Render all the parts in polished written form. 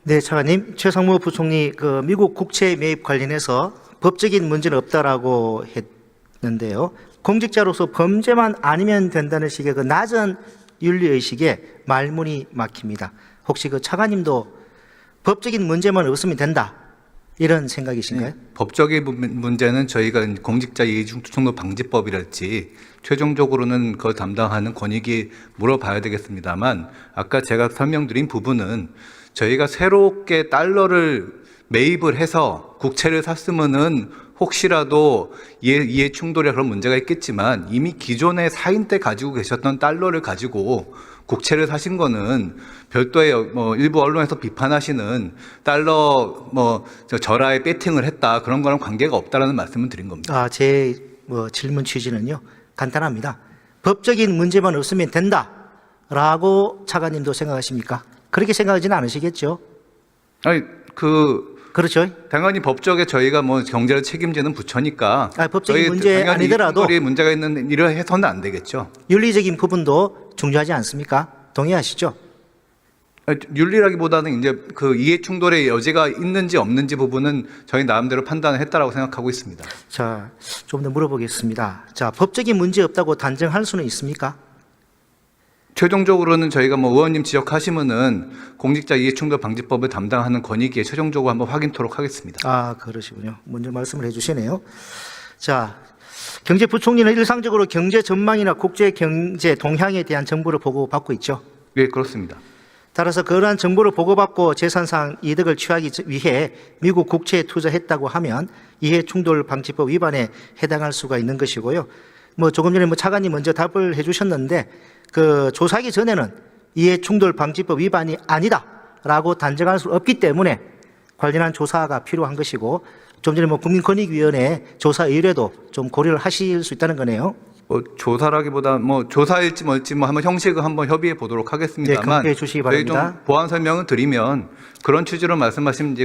네, 차관님, 최상무 부총리 그 미국 국채 매입 관련해서 법적인 문제는 없다라고 했는데요. 공직자로서 범죄만 아니면 된다는 식의 그 낮은 윤리의식에 말문이 막힙니다. 혹시 그 차관님도 법적인 문제만 없으면 된다 이런 생각이신가요? 법적인 문제는 저희가 공직자 이해충돌 방지법이랄지 최종적으로는 그걸 담당하는 권익위 물어봐야 되겠습니다만, 아까 제가 설명드린 부분은 저희가 새롭게 달러를 매입을 해서 국채를 샀으면은 혹시라도 이해 충돌에 그런 문제가 있겠지만, 이미 기존에 사인 때 가지고 계셨던 달러를 가지고 국채를 사신 거는 별도의 일부 언론에서 비판하시는 달러 절하에 배팅을 했다, 그런 거랑 관계가 없다라는 말씀을 드린 겁니다. 제 질문 취지는요, 간단합니다. 법적인 문제만 없으면 된다라고 차관님도 생각하십니까? 그렇게 생각하지는 않으시겠죠? 아니 그렇죠. 당연히 법적에 저희가 경제를 책임지는 부처니까 법적인 문제 아니더라도 이 문제가 있는 일을 해서는 안 되겠죠. 윤리적인 부분도 중요하지 않습니까? 동의하시죠? 윤리라기보다는 이제 그 이해 충돌의 여지가 있는지 없는지 부분은 저희 나름대로 판단을 했다라고 생각하고 있습니다. 자, 좀 더 물어보겠습니다. 자, 법적인 문제 없다고 단정할 수는 있습니까? 최종적으로는 저희가 의원님 지적하시면은 공직자 이해충돌 방지법을 담당하는 권익위에 최종적으로 한번 확인토록 하겠습니다. 그러시군요. 먼저 말씀을 해주시네요. 자, 경제부총리는 일상적으로 경제 전망이나 국제 경제 동향에 대한 정보를 보고받고 있죠. 네, 그렇습니다. 따라서 그러한 정보를 보고받고 재산상 이득을 취하기 위해 미국 국채에 투자했다고 하면 이해충돌 방지법 위반에 해당할 수가 있는 것이고요. 조금 전에 차관님 먼저 답을 해주셨는데, 그 조사하기 전에는 이해충돌 방지법 위반이 아니다라고 단정할 수 없기 때문에 관련한 조사가 필요한 것이고, 좀 전에 국민권익위원회 조사 의뢰도 좀 고려를 하실 수 있다는 거네요. 조사라기보다 조사일지 뭘지 한번 형식을 한번 협의해 보도록 하겠습니다만, 네, 검토해 주시기 바랍니다. 저희 좀 보완 설명을 드리면, 그런 취지로 말씀하신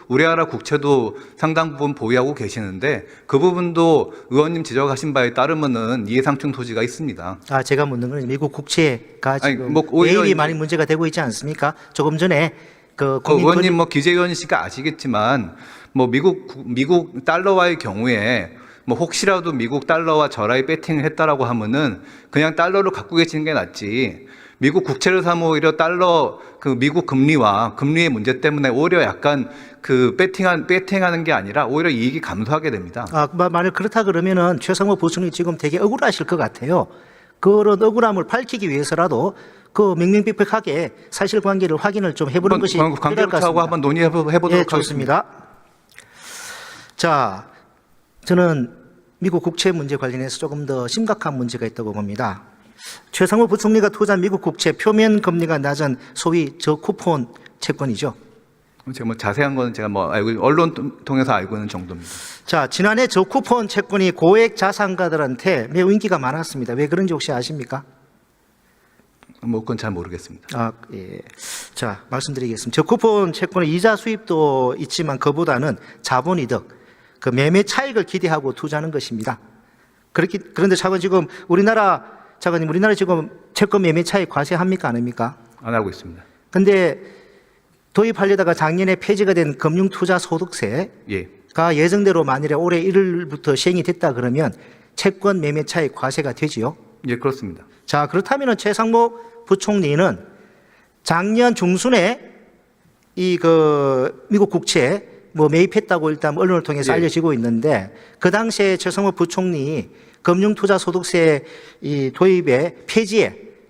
우리나라 국채도 상당 부분 보유하고 계시는데 그 부분도 의원님 지적하신 바에 따르면은 이해상충 소지가 있습니다. 제가 묻는 건 미국 국채가 지금 오히려 매입이 많이 문제가 되고 있지 않습니까? 조금 전에 의원님 기재위원이시니까 아시겠지만 미국 달러와의 경우에 혹시라도 미국 달러와 절하에 배팅을 했다라고 하면은 그냥 달러를 갖고 계시는 게 낫지, 미국 국채를 사면 오히려 달러 미국 금리와 금리의 문제 때문에 오히려 약간 배팅하는 게 아니라 오히려 이익이 감소하게 됩니다. 만약 그렇다 그러면은 최상무 부총리 지금 되게 억울하실 것 같아요. 그런 억울함을 밝히기 위해서라도 명명백백하게 사실관계를 확인을 좀 해보는 것이 필요할 것 같습니다. 한번 논의해보도록 좋습니다. 자, 저는 미국 국채 문제 관련해서 조금 더 심각한 문제가 있다고 봅니다. 최상무 부총리가 투자한 미국 국채 표면 금리가 낮은 소위 저쿠폰 채권이죠. 제가 자세한 거는 제가 언론 통해서 알고 있는 정도입니다. 자, 지난해 저쿠폰 채권이 고액 자산가들한테 매우 인기가 많았습니다. 왜 그런지 혹시 아십니까? 그건 잘 모르겠습니다. 예. 자, 말씀드리겠습니다. 저쿠폰 채권은 이자 수입도 있지만 그보다는 자본이득, 매매 차익을 기대하고 투자하는 것입니다. 그런데 지금 우리나라 지금 채권 매매 차익 과세합니까, 안 합니까? 안 하고 있습니다. 근데 도입하려다가 작년에 폐지가 된 금융투자소득세가 예정대로 만일에 올해 1월부터 시행이 됐다 그러면 채권 매매 차익 과세가 되지요? 예, 그렇습니다. 자, 그렇다면 최상무 부총리는 작년 중순에 미국 국채 매입했다고 일단 언론을 통해서 알려지고 있는데, 그 당시에 최상무 부총리 금융투자소득세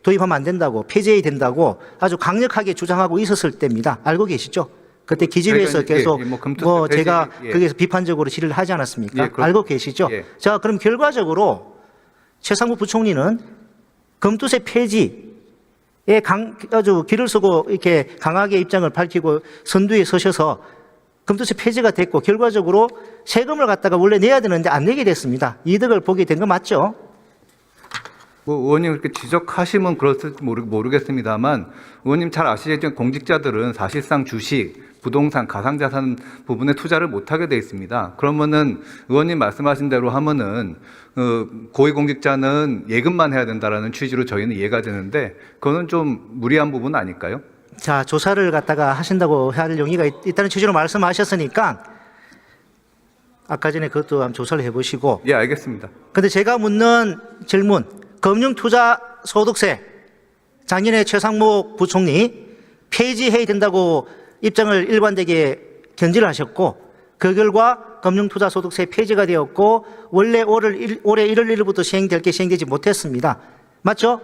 도입하면 안 된다고, 폐지해야 된다고 아주 강력하게 주장하고 있었을 때입니다. 알고 계시죠? 그때 기재위에서 계속 제가 거기에서 비판적으로 질의를 하지 않았습니까? 알고 계시죠? 자, 그럼 결과적으로 최상무 부총리는 금투세 폐지에 아주 길을 쓰고 이렇게 강하게 입장을 밝히고 선두에 서셔서 금투세 폐지가 됐고, 결과적으로 세금을 갖다가 원래 내야 되는데 안 내게 됐습니다. 이득을 보게 된 거 맞죠? 의원님 그렇게 지적하시면 그렇을지 모르겠습니다만, 의원님 잘 아시겠지만 공직자들은 사실상 주식, 부동산, 가상자산 부분에 투자를 못하게 돼 있습니다. 그러면은 의원님 말씀하신 대로 하면은 고위공직자는 예금만 해야 된다라는 취지로 저희는 이해가 되는데, 그거는 좀 무리한 부분 아닐까요? 자, 조사를 갖다가 하신다고 할 용의가 있다는 취지로 말씀하셨으니까 아까 전에 그것도 한번 조사를 해보시고. 예, 알겠습니다. 근데 제가 묻는 질문, 금융투자소득세 작년에 최상목 부총리 폐지해야 된다고 입장을 일관되게 견지를 하셨고, 그 결과 금융투자소득세 폐지가 되었고 올해 1월 1일부터 시행될 게 시행되지 못했습니다. 맞죠?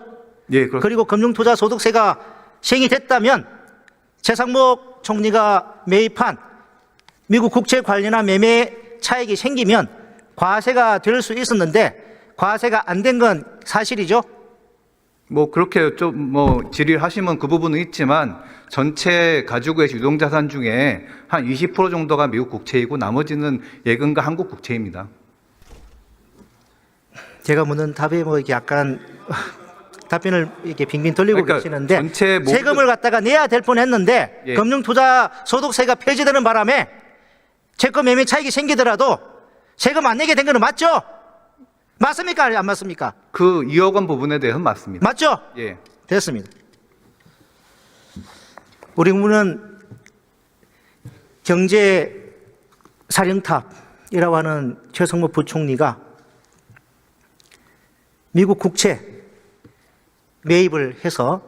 예, 그렇습니다. 그리고 금융투자소득세가 시행이 됐다면 최상목 총리가 매입한 미국 국채 관련한 매매 차익이 생기면 과세가 될 수 있었는데 과세가 안 된 건 사실이죠? 뭐 그렇게 좀 질의하시면 그 부분은 있지만 전체 가지고 계신 유동자산 중에 한 20% 정도가 미국 국채이고 나머지는 예금과 한국 국채입니다. 제가 묻는 답에 뭐 이렇게 약간 답변을 이렇게 빙빙 돌리고 그러니까 계시는데 전체 모든- 세금을 갖다가 내야 될 뻔했는데 예. 금융투자소득세가 폐지되는 바람에 채권 매매 차익이 생기더라도 세금 안 내게 된 거는 맞죠? 맞습니까? 안 맞습니까? 그 2억 원 부분에 대해서는 맞습니다. 맞죠? 예. 됐습니다. 우리 국무는 경제사령탑이라고 하는 최성목 부총리가 미국 국채 매입을 해서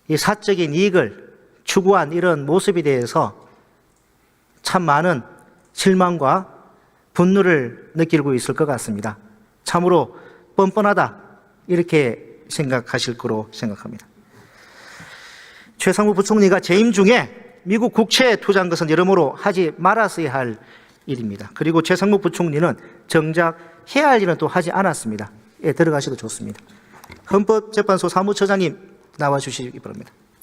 이 사적인 이익을 추구한 이런 모습에 대해서 참 많은 실망과 분노를 느끼고 있을 것 같습니다. 참으로 뻔뻔하다 이렇게 생각하실 거로 생각합니다. 최상무 부총리가 재임 중에 미국 국채에 투자한 것은 여러모로 하지 말았어야 할 일입니다. 그리고 최상무 부총리는 정작 해야 할 일은 또 하지 않았습니다. 예, 들어가셔도 좋습니다. 헌법재판소 사무처장님 나와 주시기 바랍니다.